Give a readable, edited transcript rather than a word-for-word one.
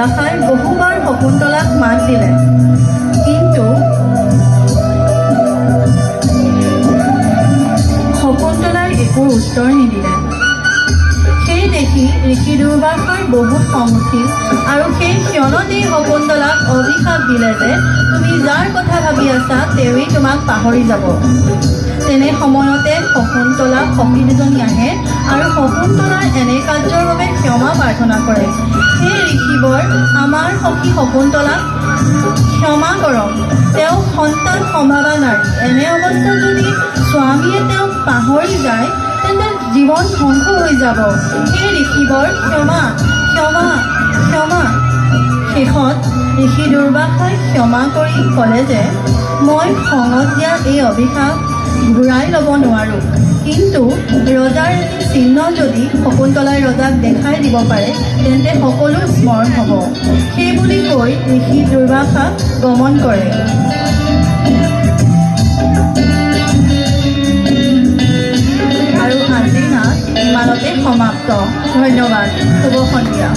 দুৰ্বাসাই বহুবাৰ শকুন্তলাক মাত দিলে, কিন্তু শকুন্তলাই একো উত্তৰ নিদিলে। সেই দেখি ঋষি দুৰ্বাসাৰ বহুত খং উঠিল আৰু সেই ক্ষণতেই শকুন্তলাক অভিশাপ দিলে যে তুমি যাৰ কথা ভাবি আছা তেওঁৱেই তোমাক পাহৰি যাব। তেনে সময়তে শকুন্তলা সখী দুজনী আহে আৰু শকুন্তলাৰ এনে কাৰ্যৰ বাবে ক্ষমা প্ৰাৰ্থনা কৰে। হে ঋষিবৰ, আমাৰ সখী শকুন্তলাক ক্ষমা কৰক, তেওঁ সন্তান সম্ভাৱা নাৰী। এনে অৱস্থাত যদি স্বামীয়ে তেওঁক পাহৰি যায় তেন্তে জীৱন ধ্বংস হৈ যাব। হে ঋষিবৰ, ক্ষমা ক্ষমা ক্ষমা। শেষত ঋষি দুৰ্বাসাই ক্ষমা কৰি ক'লে যে মই খঙত দিয়া এই অভিশাপ ঘূৰাই ল'ব নোৱাৰোঁ, কিন্তু ৰজাৰ এটি চিহ্ন যদি শকুন্তলাই ৰজাক দেখাই দিব পাৰে তেন্তে সকলো স্মৰণ হ'ব। সেই বুলি কৈ ঋষি দুৰ্বাসাক গমন কৰে। আৰু আজিৰ নাট ইমানতে সমাপ্ত। ধন্যবাদ। শুভ সন্ধিয়া।